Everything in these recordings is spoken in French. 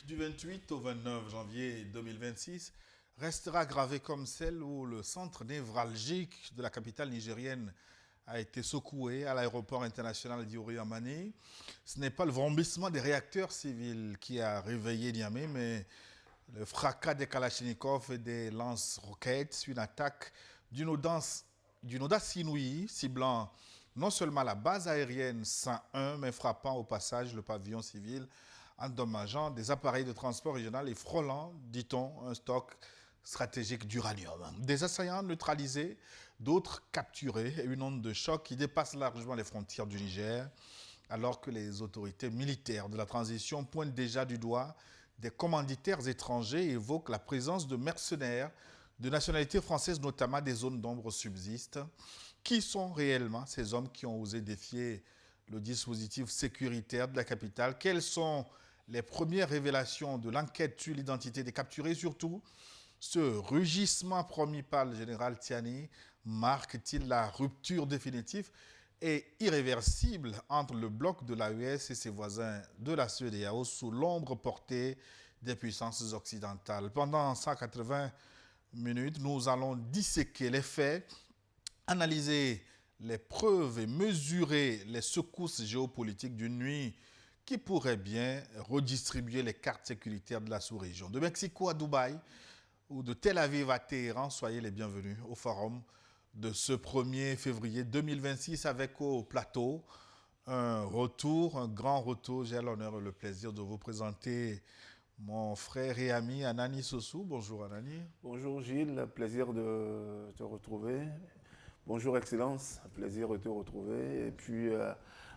du 28 au 29 janvier 2026 restera gravée comme celle où le centre névralgique de la capitale nigérienne a été secoué à l'aéroport international d'Iori Amani. Ce n'est pas le vrombissement des réacteurs civils qui a réveillé Niamey, mais le fracas des Kalachnikov et des lance-roquettes suite à une attaque d'une audace inouïe, ciblant non seulement la base aérienne 101, mais frappant au passage le pavillon civil, endommageant des appareils de transport régional et frôlant, dit-on, un stock stratégique d'uranium. Des assaillants neutralisés, d'autres capturés et une onde de choc qui dépasse largement les frontières du Niger, alors que les autorités militaires de la transition pointent déjà du doigt des commanditaires étrangers et évoquent la présence de mercenaires de nationalité française, notamment des zones d'ombre subsistent. Qui sont réellement ces hommes qui ont osé défier le dispositif sécuritaire de la capitale? Quelles sont les premières révélations de l'enquête sur l'identité des capturés? Surtout, ce rugissement promis par le général Tiani marque-t-il la rupture définitive et irréversible entre le bloc de l'AES et ses voisins de la CEDEAO sous l'ombre portée des puissances occidentales? Pendant 180 minutes, nous allons disséquer les faits, analyser les preuves et mesurer les secousses géopolitiques d'une nuit qui pourrait bien redistribuer les cartes sécuritaires de la sous-région. De Mexico à Dubaï ou de Tel Aviv à Téhéran, soyez les bienvenus au forum de ce 1er février 2026 avec au plateau un grand retour. J'ai l'honneur et le plaisir de vous présenter mon frère et ami Anani Sossou. Bonjour Anani. Bonjour Gilles, plaisir de te retrouver. Bonjour Excellence, plaisir de te retrouver. Et puis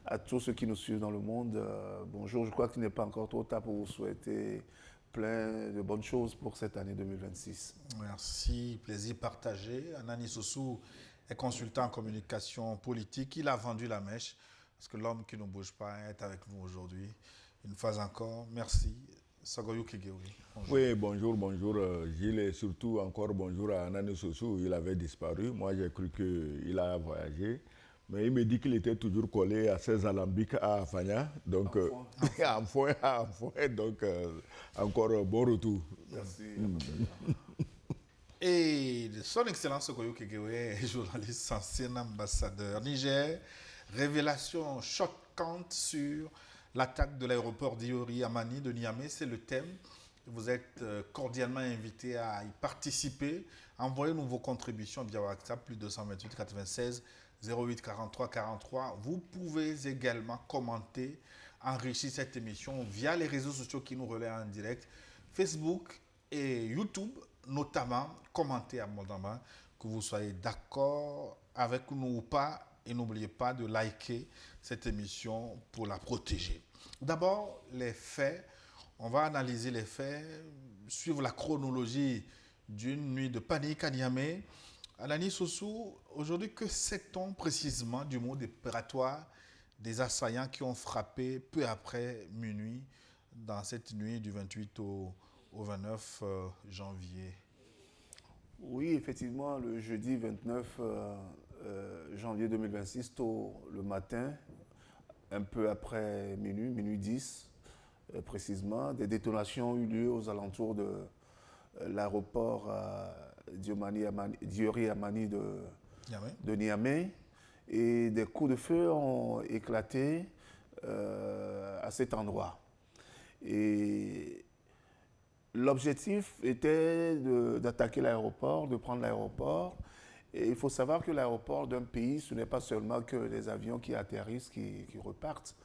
à tous ceux qui nous suivent dans le monde, bonjour. Je crois qu'il n'est pas encore trop tard pour vous souhaiter plein de bonnes choses pour cette année 2026. Merci, plaisir partagé. Anani Sossou est consultant en communication politique. Il a vendu la mèche parce que l'homme qui ne bouge pas est avec nous aujourd'hui. Une fois encore, merci. Sagoyou Kegeoui. Oui, bonjour Gilles, et surtout encore bonjour à Anani Sossou. Il avait disparu. Moi, j'ai cru qu'il a voyagé. Mais il me dit qu'il était toujours collé à ses alambics à Afanya. Donc, en foin. Donc, encore bon retour. Merci. Et son Excellence Sagoyou Kegeoui, journaliste ancien ambassadeur Niger. Révélation choquante sur l'attaque de l'aéroport d'Iori Amani de Niamey, c'est le thème. Vous êtes cordialement invité à y participer. Envoyez-nous vos contributions via WhatsApp, plus 228 96 08 43 43. Vous pouvez également commenter, enrichir cette émission via les réseaux sociaux qui nous relaient en direct, Facebook et YouTube, notamment. Commentez abondamment, que vous soyez d'accord avec nous ou pas. Et n'oubliez pas de liker cette émission pour la protéger. D'abord, les faits. On va analyser les faits, suivre la chronologie d'une nuit de panique à Niamey. Anani Sossou, aujourd'hui, que sait-on précisément du mode opératoire des assaillants qui ont frappé peu après minuit dans cette nuit du 28 au 29 janvier? Oui, effectivement, le jeudi 29 janvier 2026, tôt le matin, un peu après minuit 10, précisément, des détonations ont eu lieu aux alentours de l'aéroport d'Iori Amani de Niamey. Et des coups de feu ont éclaté à cet endroit. Et l'objectif était d'attaquer l'aéroport, de prendre l'aéroport. Et il faut savoir que l'aéroport d'un pays, ce n'est pas seulement que les avions qui atterrissent, qui repartent.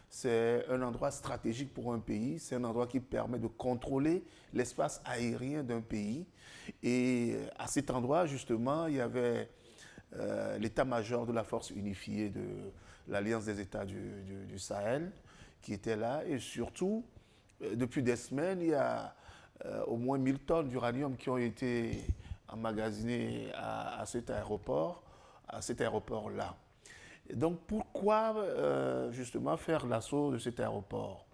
C'est un endroit stratégique pour un pays. C'est un endroit qui permet de contrôler l'espace aérien d'un pays. Et à cet endroit, justement, il y avait l'état-major de la force unifiée de l'Alliance des États du Sahel qui était là. Et surtout, depuis des semaines, il y a au moins 1000 tonnes d'uranium qui ont été emmagasinées à cet aéroport-là. Donc pourquoi justement faire l'assaut de cet aéroport?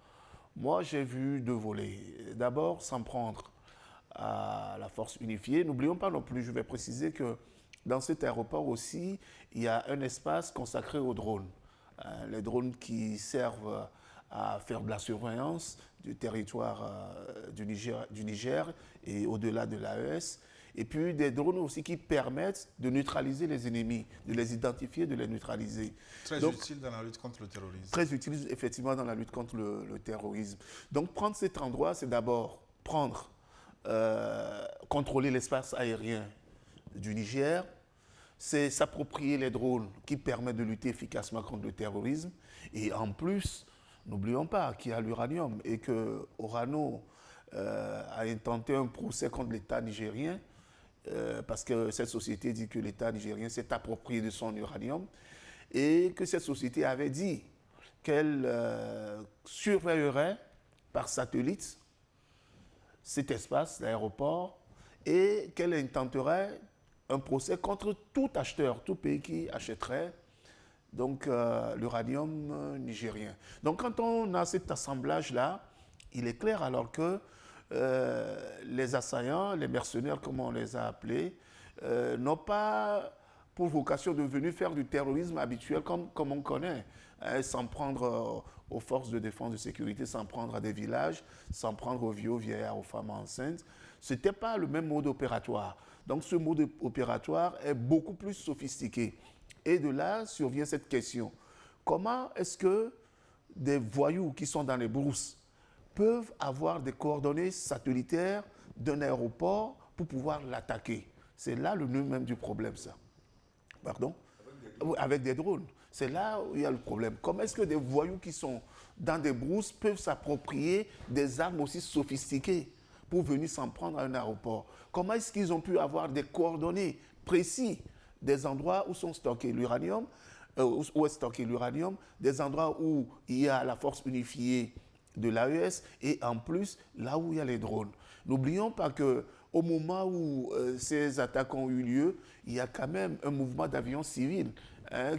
Moi, j'ai vu deux volets. D'abord, s'en prendre à la force unifiée. N'oublions pas non plus, je vais préciser que dans cet aéroport aussi, il y a un espace consacré aux drones. Les drones qui servent à faire de la surveillance du territoire du Niger et au-delà de l'AES. Et puis des drones aussi qui permettent de neutraliser les ennemis, de les identifier, de les neutraliser. Très utile dans la lutte contre le terrorisme. Très utile effectivement dans la lutte contre le terrorisme. Donc prendre cet endroit, c'est d'abord contrôler l'espace aérien du Niger, c'est s'approprier les drones qui permettent de lutter efficacement contre le terrorisme. Et en plus, n'oublions pas qu'il y a l'uranium et que Orano a intenté un procès contre l'État nigérien parce que cette société dit que l'État nigérien s'est approprié de son uranium et que cette société avait dit qu'elle surveillerait par satellite cet espace, l'aéroport, et qu'elle intenterait un procès contre tout acheteur, tout pays qui achèterait donc l'uranium nigérien. Donc quand on a cet assemblage-là, il est clair alors que les assaillants, les mercenaires comme on les a appelés, n'ont pas pour vocation de venir faire du terrorisme habituel comme on connaît, hein, s'en prendre aux forces de défense de sécurité, s'en prendre à des villages, s'en prendre aux vieux, aux vieillards, aux femmes enceintes. Ce n'était pas le même mode opératoire. Donc ce mode opératoire est beaucoup plus sophistiqué. Et de là survient cette question. Comment est-ce que des voyous qui sont dans les brousses peuvent avoir des coordonnées satellitaires d'un aéroport pour pouvoir l'attaquer? C'est là le nœud même du problème, ça. Pardon? Avec des drones. C'est là où il y a le problème. Comment est-ce que des voyous qui sont dans des brousses peuvent s'approprier des armes aussi sophistiquées pour venir s'en prendre à un aéroport? Comment est-ce qu'ils ont pu avoir des coordonnées précises des endroits où sont stockés l'uranium, où est stocké l'uranium, des endroits où il y a la force unifiée de l'AES et en plus là où il y a les drones. N'oublions pas qu'au moment où ces attaques ont eu lieu, il y a quand même un mouvement d'avions civils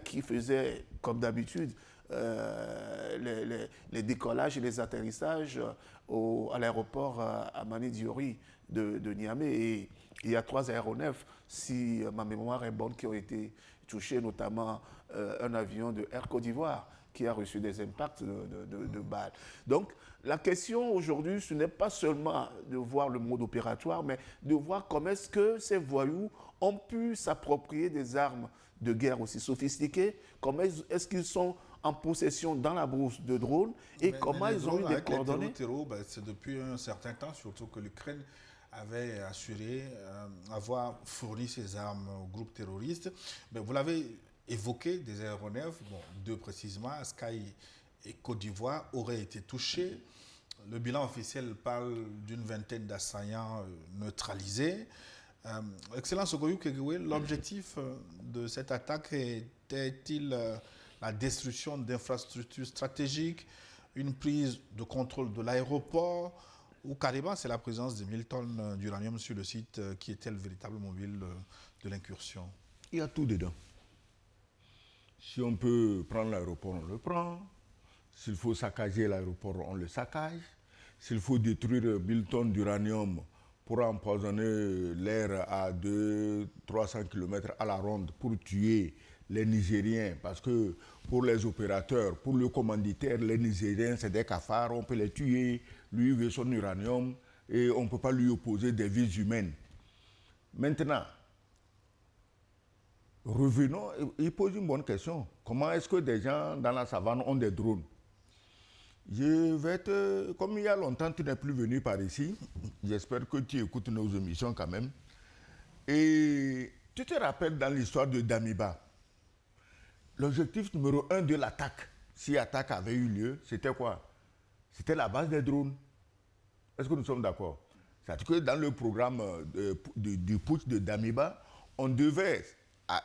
qui faisait, comme d'habitude, les décollages et les atterrissages à l'aéroport Amani Diori de Niamey. Et il y a 3 aéronefs, si ma mémoire est bonne, qui ont été touchés, notamment un avion de Air Côte d'Ivoire qui a reçu des impacts de balles. Donc, la question aujourd'hui, ce n'est pas seulement de voir le mode opératoire, mais de voir comment est-ce que ces voyous ont pu s'approprier des armes de guerre aussi sophistiquées, comment est-ce qu'ils sont en possession dans la brousse de drones et comment ils ont eu des coordonnées. C'est depuis un certain temps, surtout que l'Ukraine avait assuré avoir fourni ses armes aux groupes terroristes. Mais vous l'avez évoqué, des aéronefs, 2 précisément, Sky et Côte d'Ivoire, auraient été touchés. Le bilan officiel parle d'une vingtaine d'assaillants neutralisés. Excellence Ogoyou Kegoué, l'objectif de cette attaque était-il la destruction d'infrastructures stratégiques, une prise de contrôle de l'aéroport, ou carrément c'est la présence de 1000 tonnes d'uranium sur le site qui était le véritable mobile de l'incursion? Il y a tout dedans. Si on peut prendre l'aéroport, on le prend. S'il faut saccager l'aéroport, on le saccage. S'il faut détruire 1000 tonnes d'uranium pour empoisonner l'air à 200-300 km à la ronde pour tuer les Nigériens, parce que pour les opérateurs, pour le commanditaire, les Nigériens, c'est des cafards, on peut les tuer, lui veut son uranium et on ne peut pas lui opposer des vies humaines. Maintenant, revenons, il pose une bonne question. Comment est-ce que des gens dans la savane ont des drones? Je vais comme il y a longtemps tu n'es plus venu par ici, j'espère que tu écoutes nos émissions quand même. Et tu te rappelles dans l'histoire de Damiba, l'objectif numéro 1 de l'attaque, si l'attaque avait eu lieu, c'était quoi? C'était la base des drones. Est-ce que nous sommes d'accord? C'est-à-dire que dans le programme du putsch de Damiba, on devait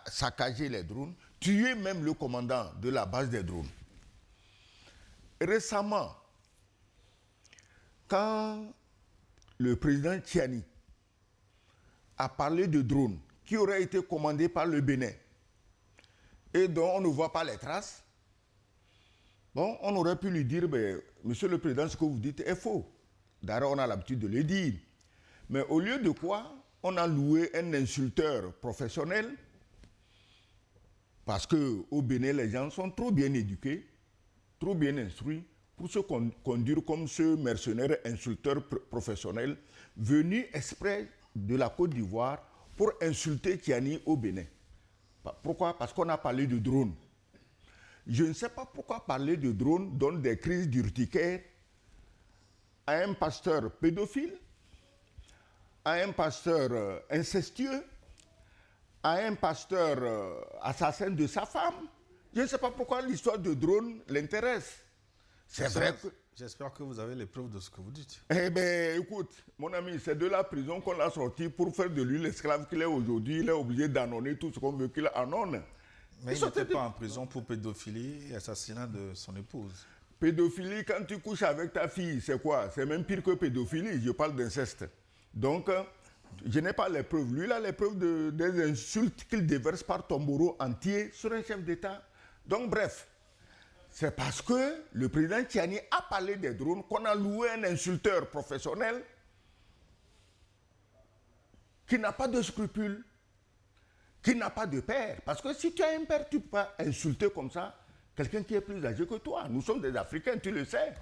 saccager les drones, tuer même le commandant de la base des drones. Récemment, quand le président Tchiani a parlé de drones qui auraient été commandés par le Bénin et dont on ne voit pas les traces, bon, on aurait pu lui dire, monsieur le président, ce que vous dites est faux. D'ailleurs, on a l'habitude de le dire. Mais au lieu de quoi, on a loué un insulteur professionnel parce qu'au Bénin, les gens sont trop bien éduqués, trop bien instruits pour se conduire comme ce mercenaire insulteur professionnel venu exprès de la Côte d'Ivoire pour insulter Tiani au Bénin. Pourquoi? Parce qu'on a parlé de drones. Je ne sais pas pourquoi parler de drones donne des crises d'urticaire à un pasteur pédophile, à un pasteur incestueux, à un pasteur assassin de sa femme. Je ne sais pas pourquoi l'histoire de drone l'intéresse. C'est vrai que... J'espère que vous avez les preuves de ce que vous dites. Eh bien, écoute, mon ami, c'est de la prison qu'on l'a sorti pour faire de lui l'esclave qu'il est aujourd'hui. Il est obligé d'annoncer tout ce qu'on veut qu'il annonce. Mais il n'était pas en prison pour pédophilie et assassinat de son épouse. Pédophilie, quand tu couches avec ta fille, c'est quoi? C'est même pire que pédophilie. Je parle d'inceste. Donc, je n'ai pas les preuves. Lui, il a les preuves des insultes qu'il déverse par tombereau entier sur un chef d'État. Donc, bref. C'est parce que le président Tiani a parlé des drones qu'on a loué un insulteur professionnel qui n'a pas de scrupules, qui n'a pas de père. Parce que si tu as un père, tu ne peux pas insulter comme ça quelqu'un qui est plus âgé que toi. Nous sommes des Africains, tu le sais.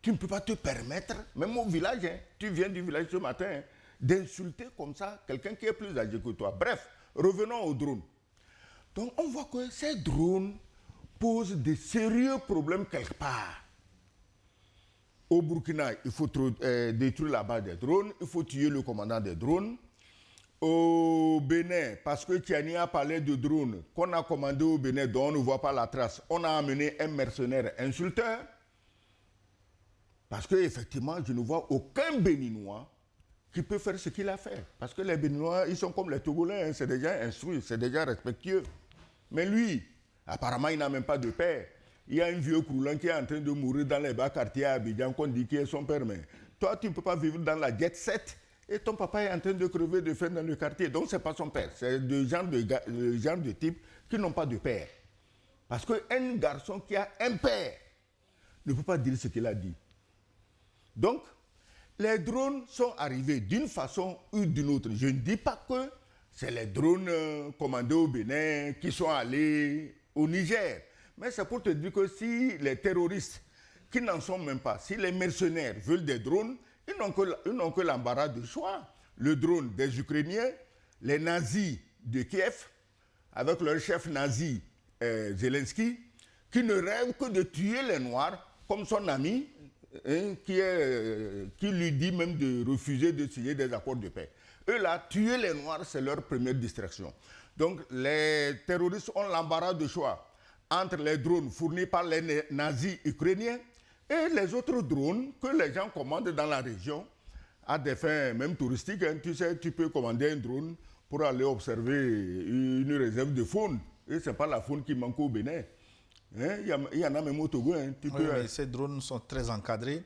Tu ne peux pas te permettre, même au village, hein, tu viens du village ce matin, hein, d'insulter comme ça quelqu'un qui est plus âgé que toi. Bref, revenons aux drones. Donc on voit que ces drones pose de sérieux problèmes quelque part. Au Burkina, il faut détruire la base des drones, il faut tuer le commandant des drones. Au Bénin, parce que Tiani a parlé de drones qu'on a commandé au Bénin dont on ne voit pas la trace, on a amené un mercenaire insulteur. Parce qu'effectivement, je ne vois aucun Béninois qui peut faire ce qu'il a fait. Parce que les Béninois, ils sont comme les Togolais, hein, c'est déjà instruit, c'est déjà respectueux. Mais lui, apparemment, il n'a même pas de père. Il y a un vieux croulant qui est en train de mourir dans les bas quartiers à Abidjan qu'on dit qu'il est son père. Mais toi, tu ne peux pas vivre dans la jet set et ton papa est en train de crever de faim dans le quartier. Donc, ce n'est pas son père. C'est le genre de type qui n'ont pas de père. Parce qu'un garçon qui a un père ne peut pas dire ce qu'il a dit. Donc, les drones sont arrivés d'une façon ou d'une autre. Je ne dis pas que c'est les drones commandés au Bénin qui sont allés au Niger. Mais c'est pour te dire que si les terroristes, qui n'en sont même pas, si les mercenaires veulent des drones, ils n'ont que l'embarras de choix. Le drone des Ukrainiens, les nazis de Kiev, avec leur chef nazi Zelensky, qui ne rêve que de tuer les Noirs, comme son ami, hein, qui lui dit même de refuser de signer des accords de paix. Eux là, tuer les Noirs, c'est leur première distraction. Donc les terroristes ont l'embarras de choix entre les drones fournis par les nazis ukrainiens et les autres drones que les gens commandent dans la région à des fins même touristiques. Hein. Tu sais, tu peux commander un drone pour aller observer une réserve de faune. Et ce n'est pas la faune qui manque au Bénin. Hein? Il y en a même au Togo. Hein. Mais ces drones sont très encadrés.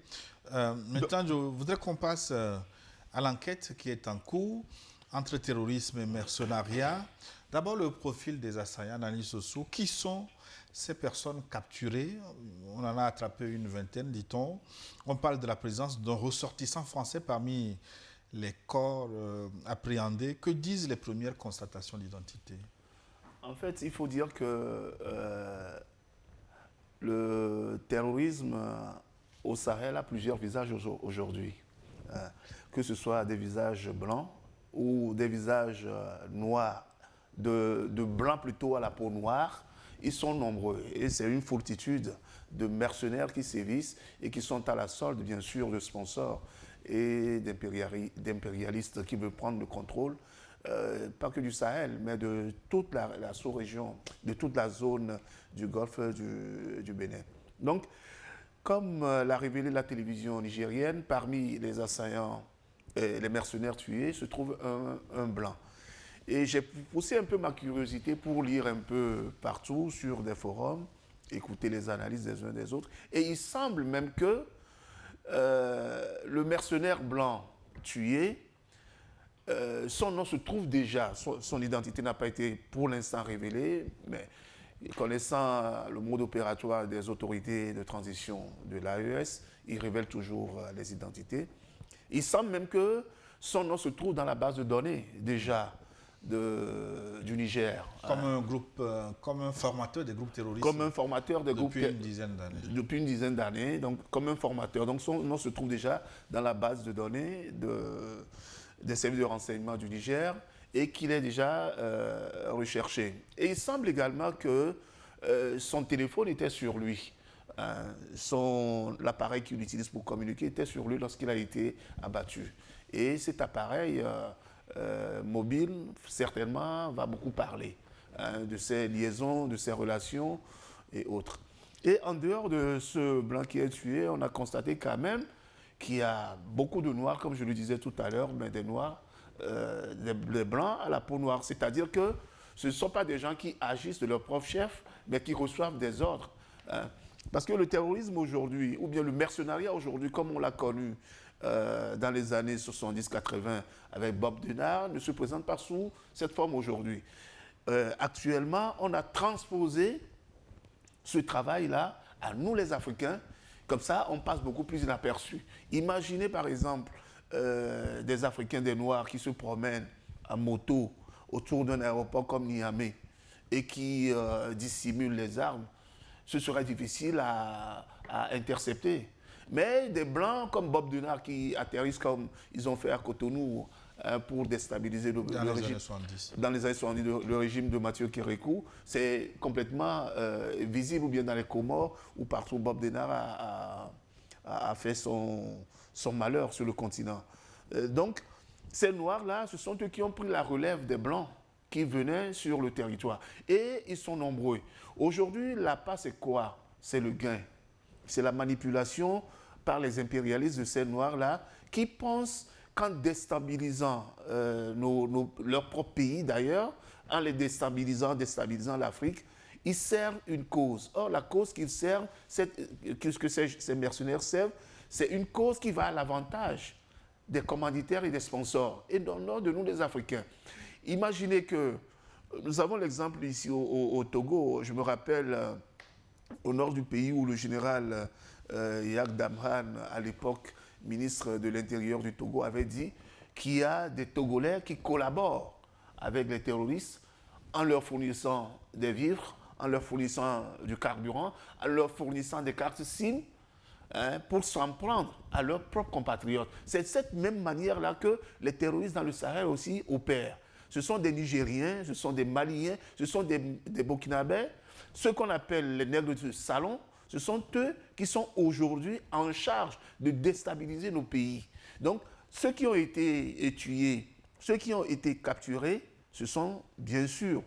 Maintenant, je voudrais qu'on passe à l'enquête qui est en cours entre terrorisme et mercenariat. D'abord, le profil des assaillants Nani Sossou. Qui sont ces personnes capturées? On en a attrapé une vingtaine, dit-on. On parle de la présence d'un ressortissant français parmi les corps appréhendés. Que disent les premières constatations d'identité? En fait, il faut dire que le terrorisme au Sahel a plusieurs visages aujourd'hui. Que ce soit des visages blancs ou des visages noirs, de blancs plutôt à la peau noire, ils sont nombreux. Et c'est une foultitude de mercenaires qui sévissent et qui sont à la solde, bien sûr, de sponsors et d'impérialistes qui veulent prendre le contrôle, pas que du Sahel, mais de toute la sous-région, de toute la zone du golfe du Bénin. Donc, comme l'a révélé la télévision nigérienne, parmi les assaillants et les mercenaires tués se trouve un blanc. Et j'ai poussé un peu ma curiosité pour lire un peu partout sur des forums, écouter les analyses des uns des autres. Et il semble même que le mercenaire blanc tué, son nom se trouve déjà, son identité n'a pas été pour l'instant révélée, mais connaissant le mode opératoire des autorités de transition de l'AES, il révèle toujours les identités. Il semble même que son nom se trouve dans la base de données déjà du Niger. Comme un groupe, comme un formateur des groupes terroristes. Comme un formateur des groupes. Depuis une dizaine d'années. Depuis une dizaine d'années, donc comme un formateur. Donc son nom se trouve déjà dans la base de données des services de renseignement du Niger et qu'il est déjà recherché. Et il semble également que son téléphone était sur lui. L'appareil qu'il utilise pour communiquer était sur lui lorsqu'il a été abattu. Et cet appareil mobile, certainement, va beaucoup parler de ses liaisons, de ses relations et autres. Et en dehors de ce blanc qui est tué, on a constaté quand même qu'il y a beaucoup de noirs, comme je le disais tout à l'heure, mais des noirs, des blancs à la peau noire. C'est-à-dire que ce ne sont pas des gens qui agissent de leur propre chef, mais qui reçoivent des ordres. Parce que le terrorisme aujourd'hui, ou bien le mercenariat aujourd'hui, comme on l'a connu dans les années 70-80 avec Bob Denard, ne se présente pas sous cette forme aujourd'hui. Actuellement, on a transposé ce travail-là à nous les Africains. Comme ça, on passe beaucoup plus inaperçu. Imaginez par exemple des Africains, des Noirs qui se promènent en moto autour d'un aéroport comme Niamey et qui dissimulent les armes. Ce serait difficile à intercepter. Mais des Blancs comme Bob Denard qui atterrissent comme ils ont fait à Cotonou pour déstabiliser le régime. Dans les années 70, le régime de Mathieu Kérékou, c'est complètement visible, ou bien dans les Comores, où partout Bob Denard a fait son malheur sur le continent. Donc, ces Noirs-là, ce sont eux qui ont pris la relève des Blancs qui venaient sur le territoire. Et ils sont nombreux. Aujourd'hui, la passe, c'est quoi? C'est le gain. C'est la manipulation par les impérialistes de ces Noirs-là qui pensent qu'en déstabilisant leur propre pays d'ailleurs, en les déstabilisant l'Afrique, ils servent une cause. Or, la cause qu'ils servent, que ces mercenaires servent, c'est une cause qui va à l'avantage des commanditaires et des sponsors, et non de nous les Africains. Imaginez que nous avons l'exemple ici au Togo, je me rappelle au nord du pays où le général Yak Damran, à l'époque ministre de l'Intérieur du Togo, avait dit qu'il y a des Togolais qui collaborent avec les terroristes en leur fournissant des vivres, en leur fournissant du carburant, en leur fournissant des cartes SIM, pour s'en prendre à leurs propres compatriotes. C'est de cette même manière-là que les terroristes dans le Sahel aussi opèrent. Ce sont des Nigériens, ce sont des Maliens, ce sont des Burkinabés, ceux qu'on appelle les nègres de salon, ce sont eux qui sont aujourd'hui en charge de déstabiliser nos pays. Donc, ceux qui ont été tués, ceux qui ont été capturés, ce sont bien sûr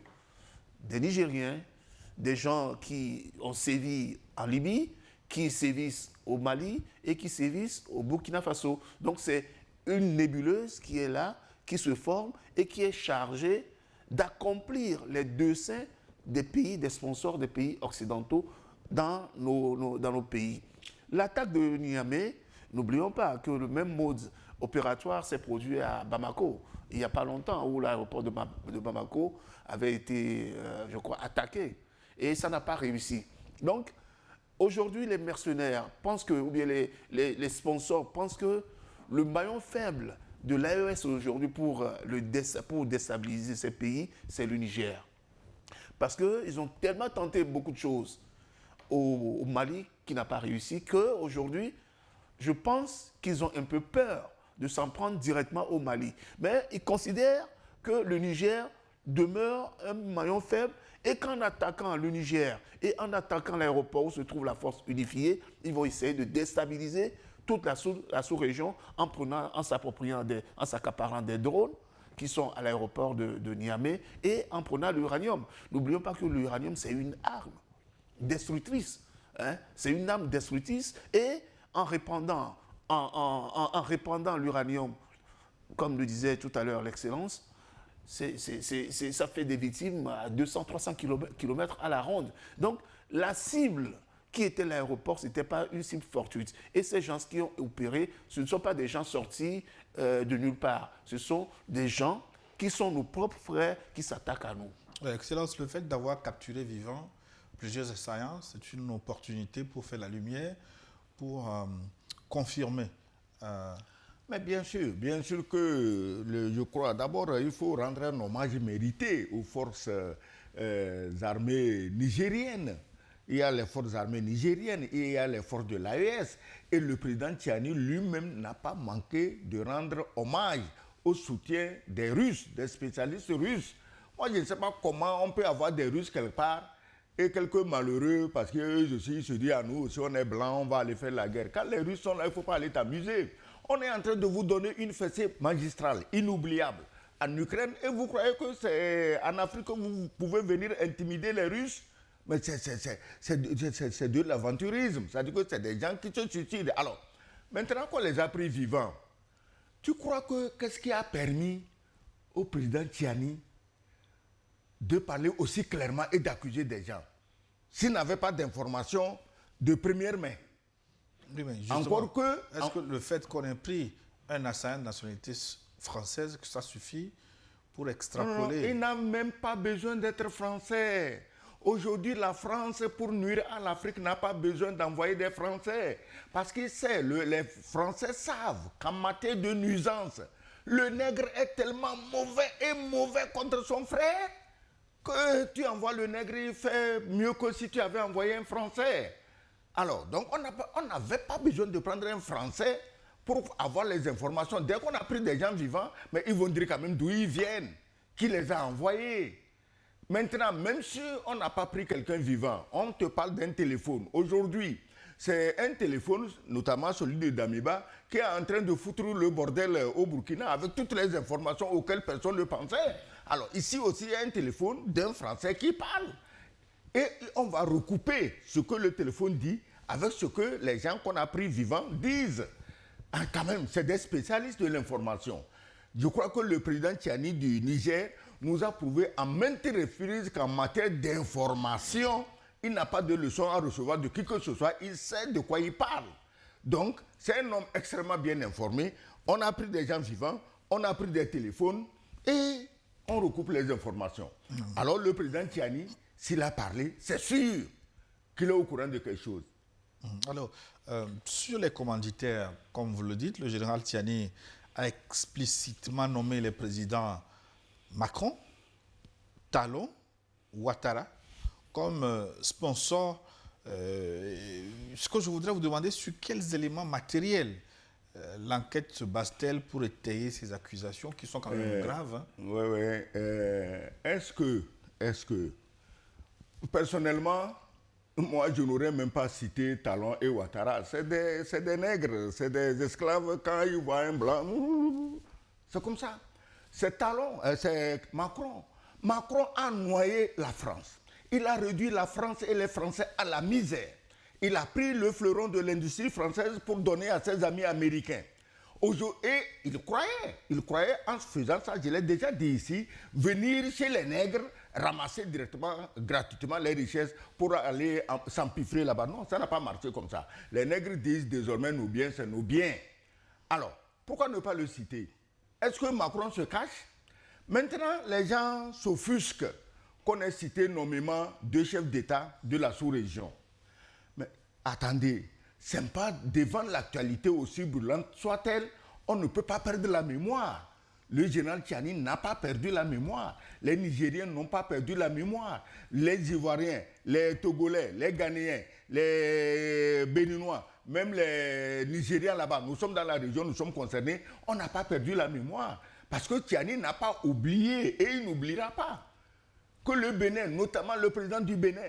des Nigériens, des gens qui ont sévi en Libye, qui sévissent au Mali et qui sévissent au Burkina Faso. Donc c'est une nébuleuse qui est là, qui se forme et qui est chargée d'accomplir les desseins des pays, des sponsors des pays occidentaux dans nos pays. L'attaque de Niamey, n'oublions pas que le même mode opératoire s'est produit à Bamako. Il n'y a pas longtemps, où l'aéroport de Bamako avait été, je crois, attaqué. Et ça n'a pas réussi. Donc, aujourd'hui, les mercenaires pensent que, ou bien les sponsors pensent que le maillon faible de l'AES aujourd'hui pour déstabiliser ces pays, c'est le Niger. Parce qu'ils ont tellement tenté beaucoup de choses au Mali qui n'a pas réussi qu'aujourd'hui, je pense qu'ils ont un peu peur de s'en prendre directement au Mali. Mais ils considèrent que le Niger demeure un maillon faible et qu'en attaquant le Niger et en attaquant l'aéroport où se trouve la force unifiée, ils vont essayer de déstabiliser toute la sous-région en s'accaparant des drones qui sont à l'aéroport de Niamey et en prenant l'uranium. N'oublions pas que l'uranium, c'est une arme destructrice. C'est une arme destructrice et en répandant l'uranium, comme le disait tout à l'heure l'Excellence, ça fait des victimes à 200-300 km à la ronde. Donc, la cible qui était l'aéroport, ce n'était pas une cible fortuite. Et ces gens qui ont opéré, ce ne sont pas des gens sortis de nulle part. Ce sont des gens qui sont nos propres frères qui s'attaquent à nous. Excellence, le fait d'avoir capturé vivant plusieurs assaillants, c'est une opportunité pour faire la lumière, pour confirmer Mais bien sûr que je crois. D'abord, il faut rendre un hommage mérité aux forces armées nigériennes. Il y a les forces armées nigériennes et il y a les forces de l'AES. Et le président Tiani lui-même n'a pas manqué de rendre hommage au soutien des Russes, des spécialistes russes. Moi, je ne sais pas comment on peut avoir des Russes quelque part et quelques malheureux parce qu'eux aussi se disent à nous, si on est blanc, on va aller faire la guerre. Quand les Russes sont là, il ne faut pas aller t'amuser. On est en train de vous donner une fessée magistrale, inoubliable, en Ukraine. Et vous croyez que c'est en Afrique que vous pouvez venir intimider les Russes? Mais c'est de l'aventurisme. C'est-à-dire que c'est des gens qui se suicident. Alors, maintenant qu'on les a pris vivants, tu crois que qu'est-ce qui a permis au président Tiani de parler aussi clairement et d'accuser des gens s'il n'avait pas d'informations de première main? Oui, mais encore que... Est-ce que le fait qu'on ait pris un assaillant de nationalité française, que ça suffit pour extrapoler? Non, il n'a même pas besoin d'être français. Aujourd'hui, la France, pour nuire à l'Afrique, n'a pas besoin d'envoyer des Français. Parce qu'ils savent, les Français savent qu'en matière de nuisance, le nègre est tellement mauvais contre son frère que tu envoies le nègre, il fait mieux que si tu avais envoyé un Français. Alors, donc on n'avait pas besoin de prendre un Français pour avoir les informations. Dès qu'on a pris des gens vivants, mais ils vont dire quand même d'où ils viennent, qui les a envoyés. Maintenant, même si on n'a pas pris quelqu'un vivant, on te parle d'un téléphone. Aujourd'hui, c'est un téléphone, notamment celui de Damiba, qui est en train de foutre le bordel au Burkina avec toutes les informations auxquelles personne ne pensait. Alors, ici aussi, il y a un téléphone d'un Français qui parle. Et on va recouper ce que le téléphone dit avec ce que les gens qu'on a pris vivants disent. Ah, quand même, c'est des spécialistes de l'information. Je crois que le président Tiani du Niger nous a prouvé en maintes reprises qu'en matière d'information, il n'a pas de leçon à recevoir de qui que ce soit. Il sait de quoi il parle. Donc, c'est un homme extrêmement bien informé. On a pris des gens vivants, on a pris des téléphones et on recoupe les informations. Alors, le président Tiani, s'il a parlé, c'est sûr qu'il est au courant de quelque chose. Alors, sur les commanditaires, comme vous le dites, le général Tiani a explicitement nommé les présidents Macron, Talon, Ouattara comme sponsors. Ce que je voudrais vous demander, sur quels éléments matériels l'enquête se base-t-elle pour étayer ces accusations qui sont quand même graves, hein? Oui. Est-ce que, personnellement, moi, je n'aurais même pas cité Talon et Ouattara. C'est des nègres, c'est des esclaves. Quand ils voient un blanc, c'est comme ça. C'est Talon, c'est Macron. Macron a noyé la France. Il a réduit la France et les Français à la misère. Il a pris le fleuron de l'industrie française pour donner à ses amis américains. Et il croyait en faisant ça, je l'ai déjà dit ici, venir chez les nègres, ramasser directement, gratuitement les richesses pour aller s'empiffrer là-bas. Non, ça n'a pas marché comme ça. Les nègres disent désormais nos biens, c'est nos biens. Alors, pourquoi ne pas le citer? Est-ce que Macron se cache? Maintenant, les gens s'offusquent qu'on ait cité nommément 2 chefs d'État de la sous-région. Mais attendez, c'est pas devant l'actualité aussi brûlante soit-elle, on ne peut pas perdre la mémoire. Le général Tiani n'a pas perdu la mémoire. Les Nigériens n'ont pas perdu la mémoire. Les Ivoiriens, les Togolais, les Ghanéens, les Béninois, même les Nigériens là-bas, nous sommes dans la région, nous sommes concernés, on n'a pas perdu la mémoire. Parce que Tiani n'a pas oublié et il n'oubliera pas que le Bénin, notamment le président du Bénin,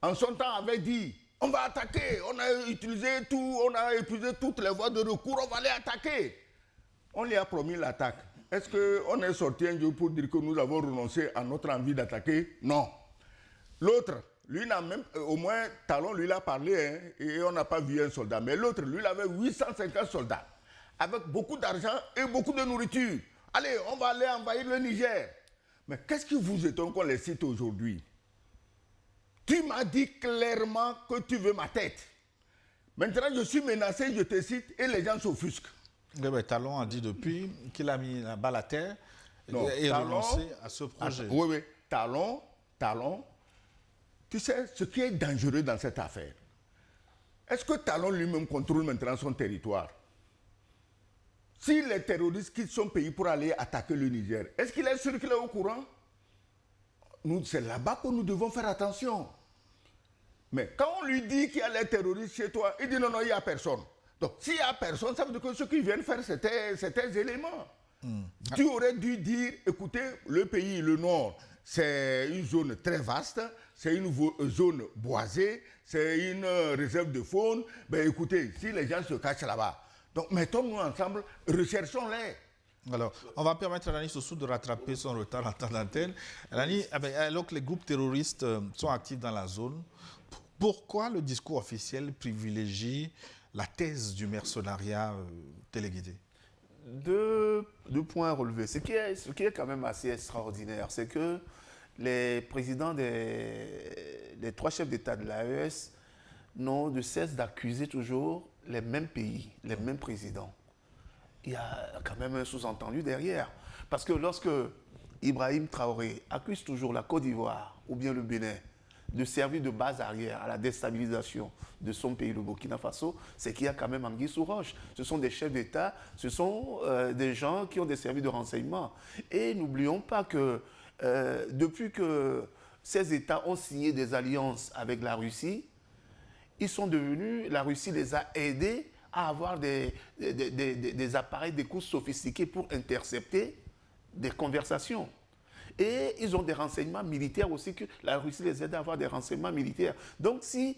en son temps avait dit on va attaquer, on a utilisé tout, on a épuisé toutes les voies de recours, on va aller attaquer. On lui a promis l'attaque. Est-ce qu'on est sorti un jour pour dire que nous avons renoncé à notre envie d'attaquer? Non. L'autre, lui n'a même, au moins Talon lui l'a parlé, hein, et on n'a pas vu un soldat. Mais l'autre, lui, il avait 850 soldats, avec beaucoup d'argent et beaucoup de nourriture. Allez, on va aller envahir le Niger. Mais qu'est-ce qui vous étonne qu'on les cite aujourd'hui? Tu m'as dit clairement que tu veux ma tête. Maintenant, je suis menacé, je te cite, et les gens s'offusquent. Talon a dit depuis qu'il a mis la balle à terre et renoncé à ce projet. Oui. Talon, tu sais ce qui est dangereux dans cette affaire. Est-ce que Talon lui-même contrôle maintenant son territoire? Si les terroristes quittent son pays pour aller attaquer le Niger, est-ce qu'il est sûr qu'il est au courant? C'est là-bas que nous devons faire attention. Mais quand on lui dit qu'il y a les terroristes chez toi, il dit non, non, il n'y a personne. Donc s'il n'y a personne, ça veut dire que ce qu'ils viennent faire, c'était éléments. Tu aurais dû dire, écoutez, le pays, le Nord, c'est une zone très vaste, c'est une zone boisée, c'est une réserve de faune. Ben écoutez, si les gens se cachent là-bas, donc mettons-nous ensemble, recherchons-les. Alors, on va permettre à Lani Sossou de rattraper son retard en temps d'antenne. Lani, alors que les groupes terroristes sont actifs dans la zone, pourquoi le discours officiel privilégie la thèse du mercenariat téléguidé? Deux points à relever. Ce qui est quand même assez extraordinaire, c'est que les présidents des 3 chefs d'État de l'AES n'ont de cesse d'accuser toujours les mêmes pays, les mêmes présidents. Il y a quand même un sous-entendu derrière. Parce que lorsque Ibrahim Traoré accuse toujours la Côte d'Ivoire ou bien le Bénin de servir de base arrière à la déstabilisation de son pays, le Burkina Faso, c'est qu'il y a quand même anguille sous roche. Ce sont des chefs d'État, ce sont des gens qui ont des services de renseignement. Et n'oublions pas que depuis que ces États ont signé des alliances avec la Russie, ils sont devenus, la Russie les a aidés à avoir des appareils d'écoute sophistiqués pour intercepter des conversations. Et ils ont des renseignements militaires aussi, que la Russie les aide à avoir des renseignements militaires. Donc si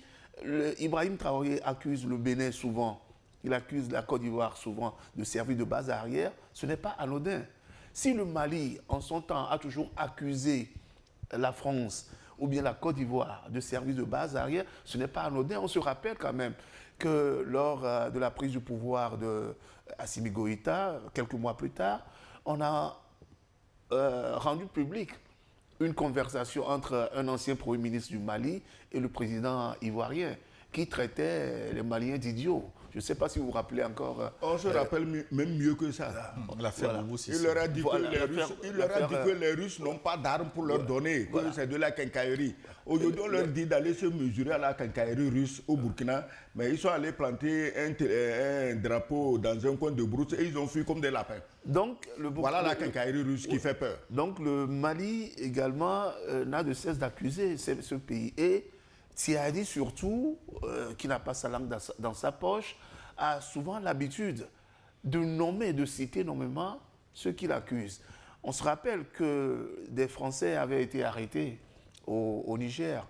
Ibrahim Traoré accuse le Bénin souvent, il accuse la Côte d'Ivoire souvent de servir de base arrière, ce n'est pas anodin. Si le Mali, en son temps, a toujours accusé la France ou bien la Côte d'Ivoire de servir de base arrière, ce n'est pas anodin. On se rappelle quand même que lors de la prise du pouvoir de Assimi Goïta, quelques mois plus tard, on a rendu public une conversation entre un ancien Premier ministre du Mali et le président ivoirien qui traitait les Maliens d'idiots. Je ne sais pas si vous vous rappelez encore. On se rappelle même mieux que ça. L'affaire Boubou Sissoko. Il leur a dit que les Russes n'ont pas d'armes pour leur donner, que c'est de la quincaillerie. Aujourd'hui, on leur dit d'aller se mesurer à la quincaillerie russe au Burkina, mais ils sont allés planter un drapeau dans un coin de brousse et ils ont fui comme des lapins. Donc, voilà la quincaillerie russe qui fait peur. Donc le Mali également n'a de cesse d'accuser ce pays. Et Tiadi surtout, qui n'a pas sa langue dans sa poche, a souvent l'habitude de nommer, de citer nommément ceux qui l'accusent. On se rappelle que des Français avaient été arrêtés au Niger,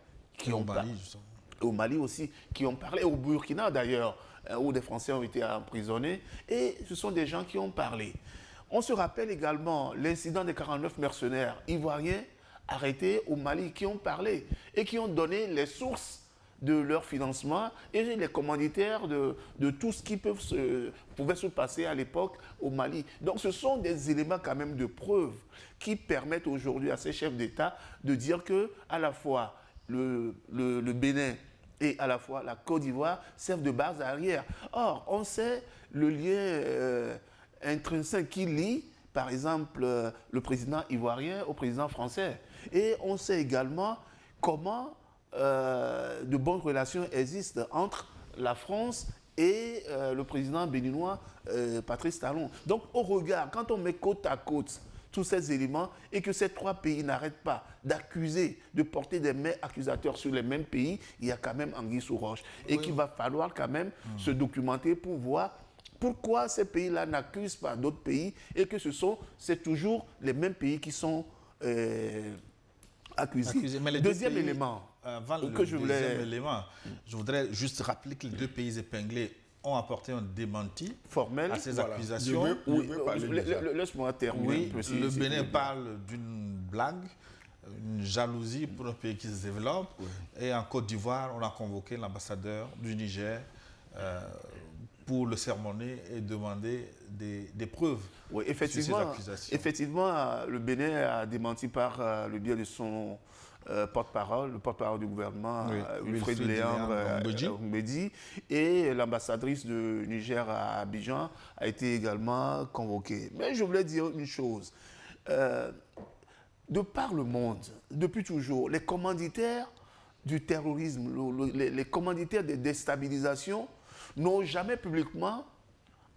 au Mali aussi, qui ont parlé, au Burkina d'ailleurs, où des Français ont été emprisonnés, et ce sont des gens qui ont parlé. On se rappelle également l'incident des 49 mercenaires ivoiriens arrêtés au Mali qui ont parlé et qui ont donné les sources de leur financement et les commanditaires de tout ce qui pouvait se passer à l'époque au Mali. Donc ce sont des éléments quand même de preuve qui permettent aujourd'hui à ces chefs d'État de dire que à la fois le Bénin et à la fois la Côte d'Ivoire servent de base arrière. Or, on sait le lien intrinsèque qui lie, par exemple, le président ivoirien au président français. Et on sait également comment de bonnes relations existent entre la France et le président béninois Patrice Talon. Donc, au regard, quand on met côte à côte tous ces éléments et que ces 3 pays n'arrêtent pas d'accuser, de porter des mains accusateurs sur les mêmes pays, il y a quand même anguille sous roche. Et qu'il va falloir quand même se documenter pour voir pourquoi ces pays-là n'accusent pas d'autres pays et que c'est toujours les mêmes pays qui sont accusés. Mais deuxième élément je voudrais juste rappeler que les 2 pays épinglés ont apporté un démenti formel à ces accusations. Laisse-moi terminer. Oui, le Bénin parle d'une blague, une jalousie pour un pays qui se développe. Oui. Et en Côte d'Ivoire, on a convoqué l'ambassadeur du Niger pour le sermonner et demander des preuves sur ces accusations. Effectivement, le Bénin a démenti par le biais de son porte-parole, le porte-parole du gouvernement, Wilfried Léandre Mbedi, et l'ambassadrice du Niger à Abidjan a été également convoquée. Mais je voulais dire une chose. De par le monde, depuis toujours, les commanditaires du terrorisme, les commanditaires des déstabilisations n'ont jamais publiquement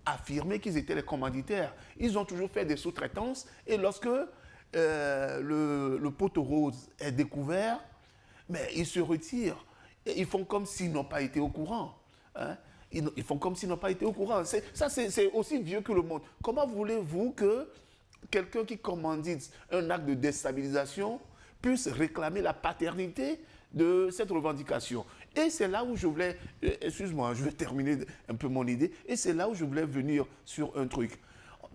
affirmé qu'ils étaient les commanditaires. Ils ont toujours fait des sous-traitances. Et lorsque le poteau rose est découvert, mais ils se retirent. Et ils font comme s'ils n'ont pas été au courant. Hein? Ils font comme s'ils n'ont pas été au courant. C'est aussi vieux que le monde. Comment voulez-vous que quelqu'un qui commandite un acte de déstabilisation puisse réclamer la paternité de cette revendication? Et c'est là où je voulais, excuse-moi, je vais terminer un peu mon idée, et c'est là où je voulais venir sur un truc.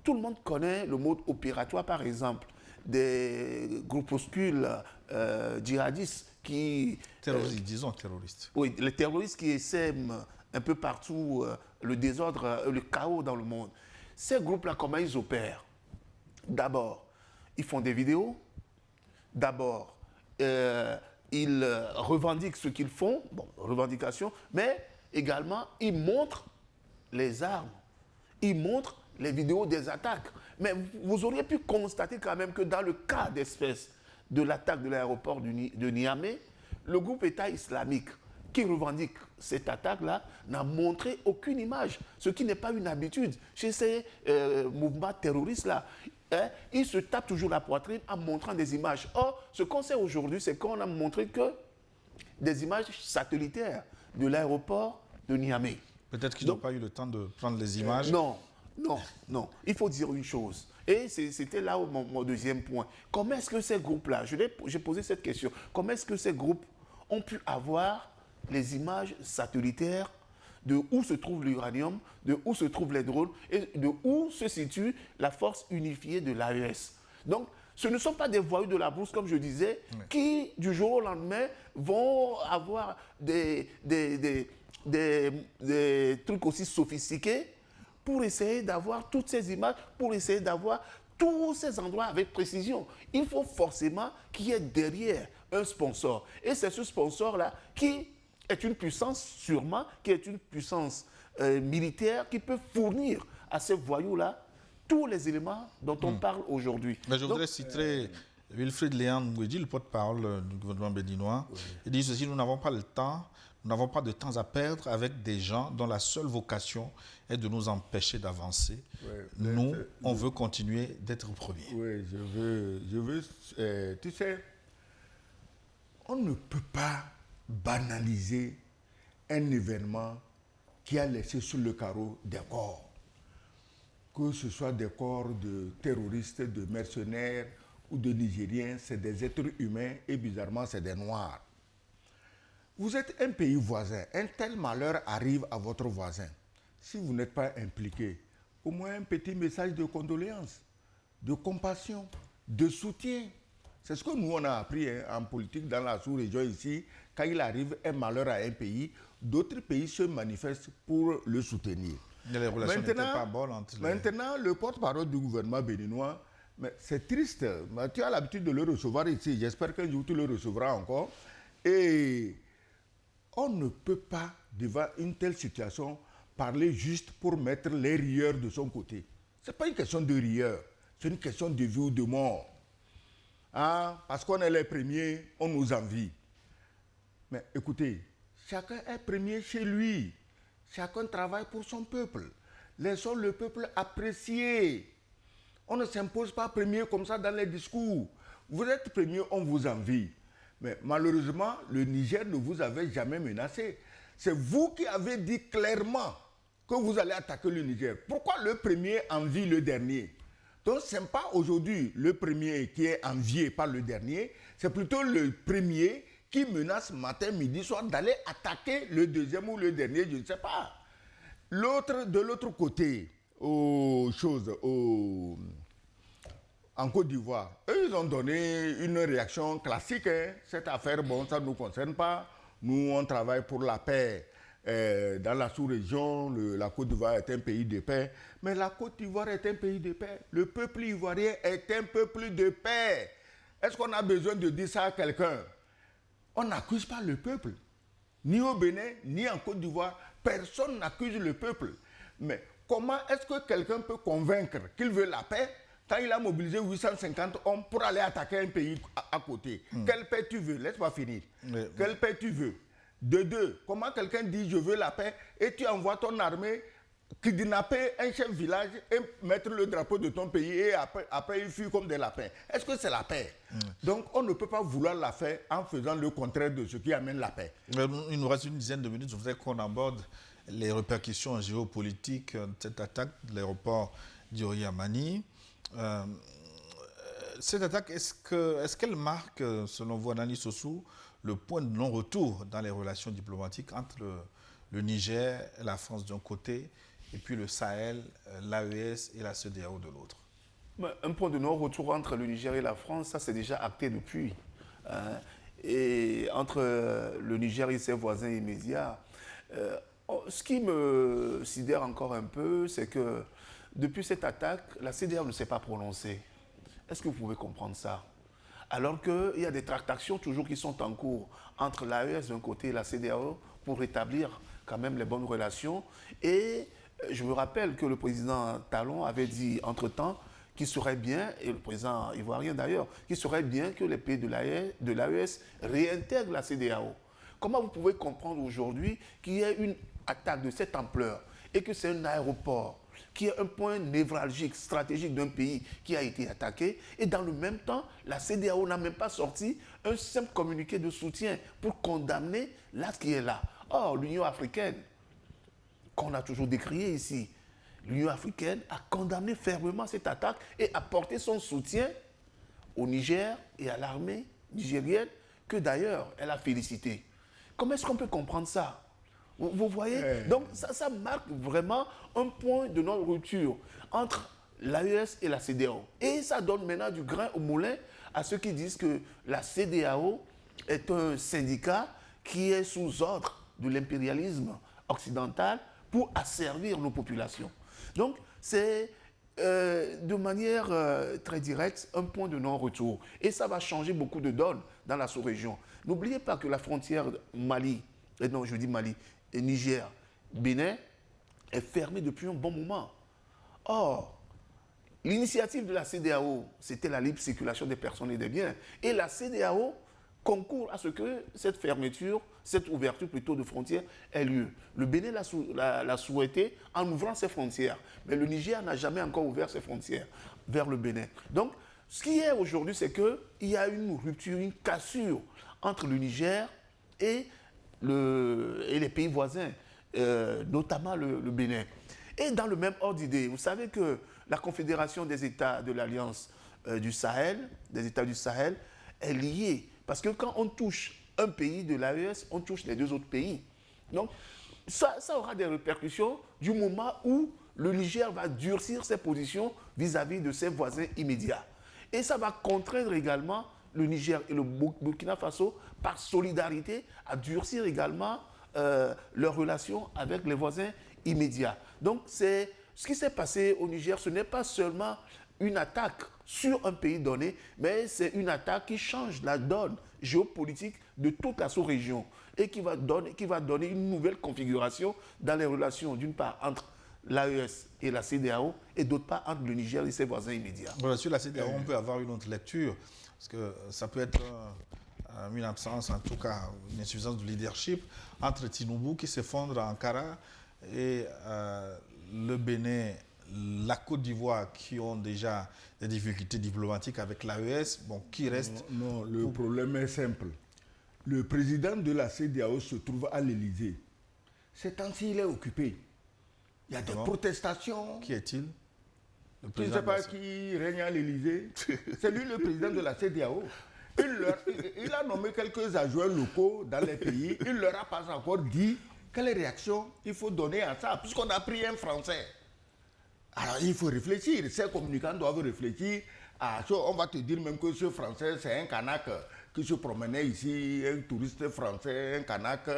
Tout le monde connaît le mode opératoire, par exemple, des groupuscules djihadistes qui... Terroristes, disons terroristes. Oui, les terroristes qui essaiment un peu partout le désordre, le chaos dans le monde. Ces groupes-là, comment ils opèrent? D'abord, ils font des vidéos. D'abord, ils revendiquent ce qu'ils font, bon, revendication, mais également, ils montrent les armes. Ils montrent les vidéos des attaques. Mais vous auriez pu constater quand même que dans le cas d'espèce de l'attaque de l'aéroport de Niamey, le groupe État islamique qui revendique cette attaque-là n'a montré aucune image, ce qui n'est pas une habitude chez ces mouvements terroristes-là. Hein, ils se tapent toujours la poitrine en montrant des images. Or, ce qu'on sait aujourd'hui, c'est qu'on a montré que des images satellitaires de l'aéroport de Niamey. Peut-être qu'ils n'ont pas eu le temps de prendre les images. Non. Il faut dire une chose. Et c'était là mon deuxième point. Comment est-ce que ces groupes-là, j'ai posé cette question, comment est-ce que ces groupes ont pu avoir les images satellitaires de où se trouve l'uranium, de où se trouvent les drones et de où se situe la force unifiée de l'AES. Donc, ce ne sont pas des voyous de la bourse, comme je disais, qui, du jour au lendemain, vont avoir des trucs aussi sophistiqués pour essayer d'avoir toutes ces images, pour essayer d'avoir tous ces endroits avec précision. Il faut forcément qu'il y ait derrière un sponsor. Et c'est ce sponsor-là qui est une puissance, sûrement, qui est une puissance militaire qui peut fournir à ces voyous-là tous les éléments dont on parle aujourd'hui. Mais je voudrais citer Wilfried Léon Ngouedi, le porte-parole du gouvernement béninois. Oui. Il dit ceci: nous n'avons pas le temps, nous n'avons pas de temps à perdre avec des gens dont la seule vocation est de nous empêcher d'avancer. Oui, on veut continuer d'être premiers. Oui, je veux tu sais, on ne peut pas banaliser un événement qui a laissé sur le carreau des corps. Que ce soit des corps de terroristes, de mercenaires ou de Nigériens, c'est des êtres humains et bizarrement, c'est des Noirs. Vous êtes un pays voisin, un tel malheur arrive à votre voisin. Si vous n'êtes pas impliqué, au moins un petit message de condoléances, de compassion, de soutien. C'est ce que nous, on a appris en politique dans la sous-région ici. Quand il arrive un malheur à un pays, d'autres pays se manifestent pour le soutenir. Les relations n'étaient pas bonnes entre les... Maintenant, le porte-parole du gouvernement béninois, mais c'est triste. Mais tu as l'habitude de le recevoir ici. J'espère qu'un jour tu le recevras encore. Et on ne peut pas, devant une telle situation, parler juste pour mettre les rieurs de son côté. Ce n'est pas une question de rieurs, c'est une question de vie ou de mort. Ah, parce qu'on est les premiers, on nous envie. Mais écoutez, chacun est premier chez lui. Chacun travaille pour son peuple. Laissons le peuple apprécier. On ne s'impose pas premier comme ça dans les discours. Vous êtes premier, on vous envie. Mais malheureusement, le Niger ne vous avait jamais menacé. C'est vous qui avez dit clairement que vous allez attaquer le Niger. Pourquoi le premier envie le dernier? Donc, ce n'est pas aujourd'hui le premier qui est envié par le dernier, c'est plutôt le premier qui menace matin, midi, soir d'aller attaquer le deuxième ou le dernier, je ne sais pas. De l'autre côté, en Côte d'Ivoire, eux, ils ont donné une réaction classique. Cette affaire, bon, ça ne nous concerne pas. Nous, on travaille pour la paix. Dans la sous-région, la Côte d'Ivoire est un pays de paix. Mais la Côte d'Ivoire est un pays de paix. Le peuple ivoirien est un peuple de paix. Est-ce qu'on a besoin de dire ça à quelqu'un? On n'accuse pas le peuple. Ni au Bénin, ni en Côte d'Ivoire. Personne n'accuse le peuple. Mais comment est-ce que quelqu'un peut convaincre qu'il veut la paix quand il a mobilisé 850 hommes pour aller attaquer un pays à côté? Quelle paix tu veux? Laisse-moi finir. Quelle paix tu veux? De deux, comment quelqu'un dit je veux la paix et tu envoies ton armée kidnapper un chef village et mettre le drapeau de ton pays et après il fuit comme des lapins. Est-ce que c'est la paix? Donc on ne peut pas vouloir la paix en faisant le contraire de ce qui amène la paix. Il nous reste une dizaine de minutes. Je voudrais qu'on aborde les répercussions géopolitiques de cette attaque de l'aéroport d'Yori Amani. Cette attaque, est-ce qu'elle marque, selon vous, Anani Sossou, le point de non-retour dans les relations diplomatiques entre le Niger et la France d'un côté, et puis le Sahel, l'AES et la CEDEAO de l'autre? Un point de non-retour entre le Niger et la France, ça c'est déjà acté depuis. Et entre le Niger et ses voisins immédiats, ce qui me sidère encore un peu, c'est que depuis cette attaque, la CEDEAO ne s'est pas prononcée. Est-ce que vous pouvez comprendre ça? Alors qu'il y a des tractations toujours qui sont en cours entre l'AES d'un côté et la CEDEAO pour rétablir quand même les bonnes relations. Et je me rappelle que le président Talon avait dit entre-temps qu'il serait bien, et le président ivoirien d'ailleurs, qu'il serait bien que les pays de l'AES réintègrent la CEDEAO. Comment vous pouvez comprendre aujourd'hui qu'il y ait une attaque de cette ampleur et que c'est un aéroport qui est un point névralgique, stratégique d'un pays qui a été attaqué, et dans le même temps, la CEDEAO n'a même pas sorti un simple communiqué de soutien pour condamner l'acte qui est là. Or, l'Union africaine, qu'on a toujours décriée ici, l'Union africaine a condamné fermement cette attaque et apporté son soutien au Niger et à l'armée nigérienne, que d'ailleurs elle a félicité. Comment est-ce qu'on peut comprendre ça? Vous voyez? Donc ça marque vraiment un point de non-rupture entre l'AES et la CEDEAO. Et ça donne maintenant du grain au moulin à ceux qui disent que la CEDEAO est un syndicat qui est sous ordre de l'impérialisme occidental pour asservir nos populations. Donc c'est de manière très directe un point de non-retour. Et ça va changer beaucoup de donnes dans la sous-région. N'oubliez pas que la frontière Mali, je dis Mali, et Niger, Bénin, est fermée depuis un bon moment. Or, l'initiative de la CEDEAO, c'était la libre circulation des personnes et des biens. Et la CEDEAO concourt à ce que cette fermeture, cette ouverture plutôt de frontières ait lieu. Le Bénin l'a souhaité en ouvrant ses frontières. Mais le Niger n'a jamais encore ouvert ses frontières vers le Bénin. Donc, ce qui est aujourd'hui, c'est qu'il y a une rupture, une cassure entre le Niger et les pays voisins, notamment le Bénin. Et dans le même ordre d'idée, vous savez que la Confédération des États de l'Alliance du Sahel, des États du Sahel, est liée. Parce que quand on touche un pays de l'AES, on touche les deux autres pays. Donc, ça aura des répercussions du moment où le Niger va durcir ses positions vis-à-vis de ses voisins immédiats. Et ça va contraindre également le Niger et le Burkina Faso, par solidarité, à durcir également leurs relations avec les voisins immédiats. Donc, ce qui s'est passé au Niger, ce n'est pas seulement une attaque sur un pays donné, mais c'est une attaque qui change la donne géopolitique de toute la sous-région et qui va donner une nouvelle configuration dans les relations, d'une part, entre l'AES et la CEDEAO, et d'autre part, entre le Niger et ses voisins immédiats. Voilà, sur la CEDEAO, on peut avoir une autre lecture, parce que ça peut être une absence, en tout cas une insuffisance de leadership, entre Tinubu qui s'effondre à Ankara et le Bénin, la Côte d'Ivoire qui ont déjà des difficultés diplomatiques avec l'AES, bon, qui reste... Non, le problème est simple. Le président de la CEDEAO se trouve à l'Élysée. Ces temps-ci, il est occupé. Il y a des protestations. Qui est-il? Je ne sais pas qui règne à l'Élysée. C'est lui le président de la CEDEAO. Il a nommé quelques adjoints locaux dans les pays. Il ne leur a pas encore dit quelle réaction il faut donner à ça, puisqu'on a pris un Français. Alors il faut réfléchir. Ces communicants doivent réfléchir à ça. On va te dire même que ce Français, c'est un Kanak qui se promenait ici, un touriste français, un Kanak.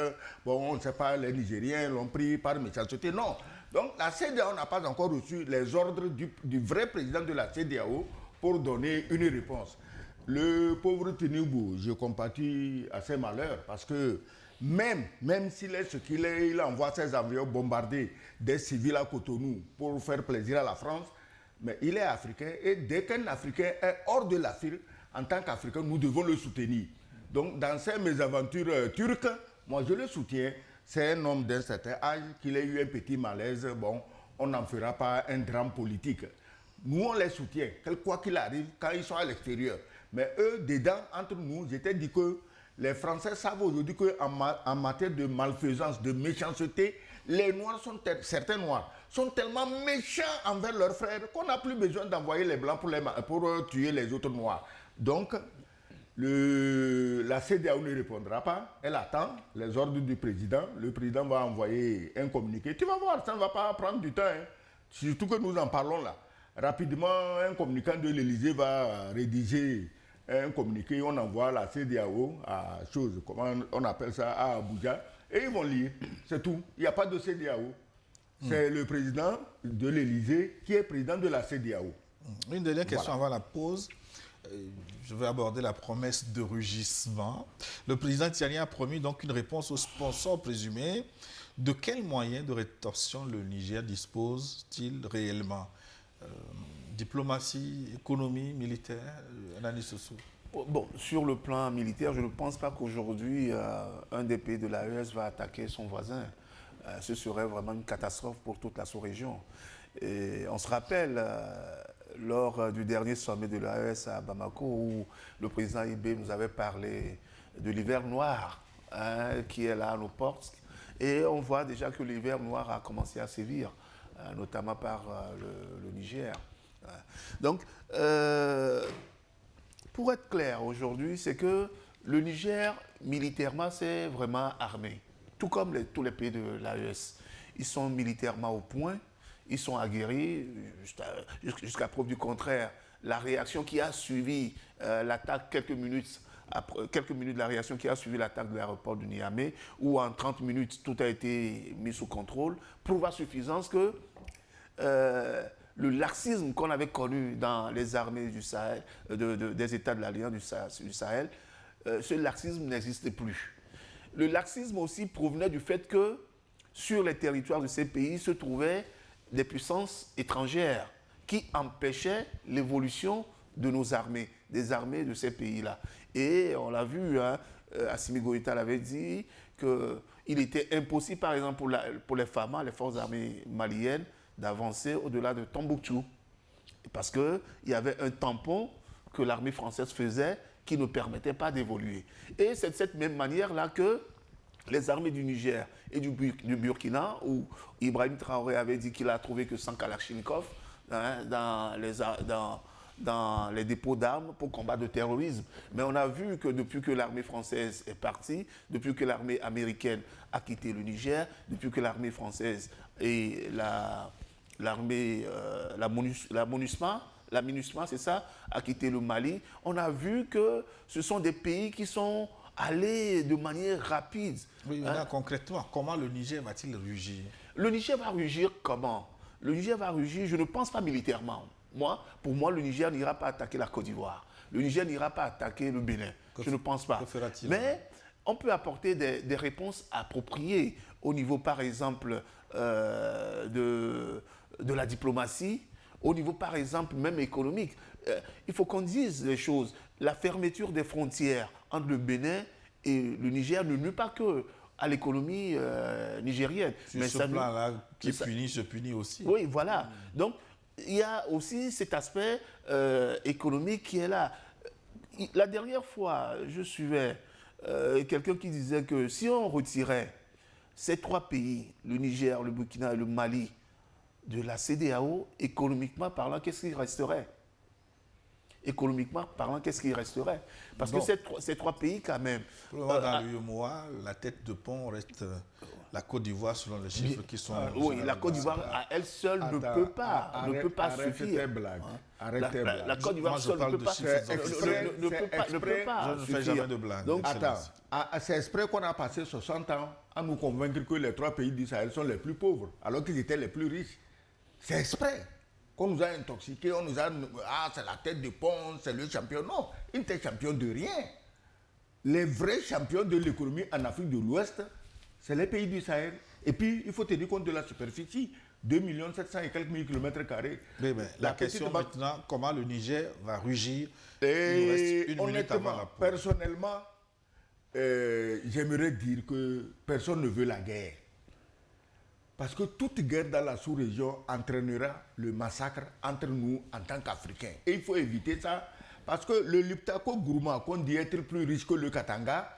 Bon, on ne sait pas, les Nigériens l'ont pris par méchanceté. Non. Donc la CEDEAO n'a pas encore reçu les ordres du vrai président de la CEDEAO pour donner une réponse. Le pauvre Tinubu, je compatis à ses malheurs parce que même s'il est ce qu'il est, il envoie ses avions bombarder des civils à Cotonou pour faire plaisir à la France, mais il est africain et dès qu'un Africain est hors de l'Afrique, en tant qu'Africain, nous devons le soutenir. Donc dans ces mésaventures turques, moi je le soutiens. C'est un homme d'un certain âge, qu'il ait eu un petit malaise. Bon, on n'en fera pas un drame politique. Nous, on les soutient, quoi qu'il arrive, quand ils sont à l'extérieur. Mais eux, dedans, entre nous, j'étais dit que les Français savent aujourd'hui qu'en matière de malfaisance, de méchanceté, les Noirs certains Noirs sont tellement méchants envers leurs frères qu'on n'a plus besoin d'envoyer les Blancs pour tuer les autres Noirs. Donc, la CEDEAO ne répondra pas, elle attend les ordres du président. Le président va envoyer un communiqué. Tu vas voir, ça ne va pas prendre du temps, hein. Surtout que nous en parlons là. Rapidement, un communicant de l'Élysée va rédiger un communiqué, on envoie la CEDEAO à comment on appelle ça, à Abuja, et ils vont lire, c'est tout. Il n'y a pas de CEDEAO. C'est le président de l'Élysée qui est président de la CEDEAO. Une dernière question avant la pause. Je vais aborder la promesse de rugissement. Le président Tiani a promis donc une réponse aux sponsors présumés. De quels moyens de rétorsion le Niger dispose-t-il réellement? Diplomatie, économie, militaire, Nani Sossou. Bon, sur le plan militaire, je ne pense pas qu'aujourd'hui, un des pays de l'AES va attaquer son voisin. Ce serait vraiment une catastrophe pour toute la sous-région. Et on se rappelle, lors du dernier sommet de l'AES à Bamako, où le président Ibé nous avait parlé de l'hiver noir, qui est là à nos portes. Et on voit déjà que l'hiver noir a commencé à sévir, notamment par le Niger. Donc, pour être clair aujourd'hui, c'est que le Niger, militairement, c'est vraiment armé. Tout comme tous les pays de l'AES. Ils sont militairement au point, ils sont aguerris, jusqu'à preuve du contraire. La réaction qui a suivi l'attaque quelques minutes de la réaction qui a suivi l'attaque de l'aéroport de Niamey, où en 30 minutes, tout a été mis sous contrôle, prouve à suffisance que le laxisme qu'on avait connu dans les armées du Sahel, des États de l'Alliance du Sahel, ce laxisme n'existe plus. Le laxisme aussi provenait du fait que sur les territoires de ces pays se trouvaient des puissances étrangères qui empêchaient l'évolution de nos armées, des armées de ces pays-là. Et on l'a vu, Assimi Goïta l'avait dit, qu'il était impossible, par exemple, pour les FAMA, les forces armées maliennes, d'avancer au-delà de Tombouctou. Parce qu'il y avait un tampon que l'armée française faisait qui ne permettait pas d'évoluer. Et c'est de cette même manière-là que les armées du Niger et du Burkina, où Ibrahim Traoré avait dit qu'il a trouvé que 100 Kalachnikov dans les dépôts d'armes pour combattre le terrorisme. Mais on a vu que depuis que l'armée française est partie, depuis que l'armée américaine a quitté le Niger, depuis que l'armée française et la MINUSMA, c'est ça, a quitté le Mali, on a vu que ce sont des pays qui sont allés de manière rapide. Oui, là, concrètement, comment le Niger va-t-il rugir? Le Niger va rugir comment? Le Niger va rugir, je ne pense pas militairement. Pour moi, le Niger n'ira pas attaquer la Côte d'Ivoire. Le Niger n'ira pas attaquer le Bénin. Je ne pense pas. Que fera-t-il? Mais on peut apporter des réponses appropriées au niveau, par exemple, de la diplomatie, au niveau, par exemple, même économique. Il faut qu'on dise les choses. La fermeture des frontières entre le Bénin et le Niger ne nuit pas que à l'économie nigérienne. Sur ce plan-là, qui punit, se punit aussi. Oui, voilà. Donc, il y a aussi cet aspect économique qui est là. La dernière fois, je suivais quelqu'un qui disait que si on retirait ces trois pays, le Niger, le Burkina et le Mali, de la CEDEAO, économiquement parlant, qu'est-ce qui resterait? Économiquement parlant, qu'est-ce qui resterait? Parce que ces trois pays, quand même... Pour le moment, dans l'UEMOA, la tête de pont reste la Côte d'Ivoire, selon les chiffres qui sont... oui, la Côte d'Ivoire, à elle seule, ne peut pas suffire. Arrête tes blagues. La Côte d'Ivoire seule ne peut pas Je ne fais jamais de blagues. Donc, attends, c'est exprès qu'on a passé 60 ans à nous convaincre que les trois pays du Sahel sont les plus pauvres, alors qu'ils étaient les plus riches. C'est exprès qu'on nous a intoxiqués, on nous a... Ah, c'est la tête de pont, c'est le champion. Non, il n'était champion de rien. Les vrais champions de l'économie en Afrique de l'Ouest, c'est les pays du Sahel. Et puis, il faut tenir compte de la superficie. 2 700 et quelques mille kilomètres carrés. Oui, mais la question maintenant, comment le Niger va rugir? Il nous reste une minute avant la pause. Personnellement, j'aimerais dire que personne ne veut la guerre. Parce que toute guerre dans la sous-région entraînera le massacre entre nous en tant qu'Africains. Et il faut éviter ça, parce que le Liptako Gourma, qu'on dit être plus riche que le Katanga,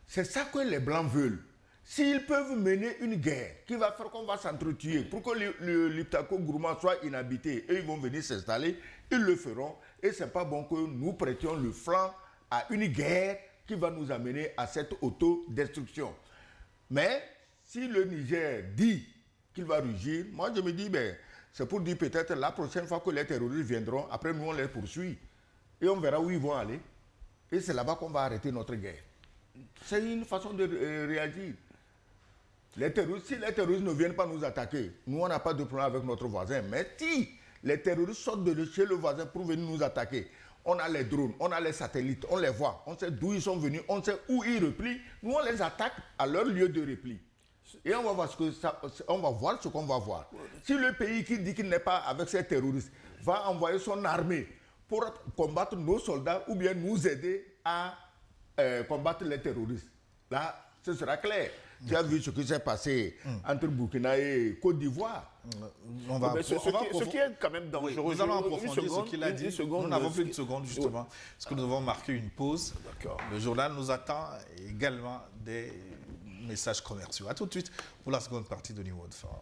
c'est ça que les Blancs veulent. S'ils peuvent mener une guerre qui va faire qu'on va s'entretuer pour que le Liptako Gourma soit inhabité et ils vont venir s'installer, ils le feront. Et ce n'est pas bon que nous prêtions le flanc à une guerre qui va nous amener à cette autodestruction. Mais si le Niger dit qu'il va rugir, moi je me dis, ben, c'est pour dire peut-être la prochaine fois que les terroristes viendront, après nous on les poursuit. Et on verra où ils vont aller. Et c'est là-bas qu'on va arrêter notre guerre. C'est une façon de réagir. Si les terroristes ne viennent pas nous attaquer, nous on n'a pas de problème avec notre voisin. Mais si les terroristes sortent de chez le voisin pour venir nous attaquer, on a les drones, on a les satellites, on les voit, on sait d'où ils sont venus, on sait où ils replient. Nous on les attaque à leur lieu de repli. Et on va voir ce qu'on va voir. Si le pays qui dit qu'il n'est pas avec ces terroristes va envoyer son armée pour combattre nos soldats ou bien nous aider à combattre les terroristes, là, ce sera clair. Tu as vu ce qui s'est passé entre Burkina et Côte d'Ivoire. Ce qui est quand même dangereux. Oui, nous allons approfondir ce qu'il a dit. Nous n'avons plus une seconde, justement, parce que nous devons marquer une pause. Le journal nous attend également des messages commerciaux. A tout de suite pour la seconde partie de New World Forum.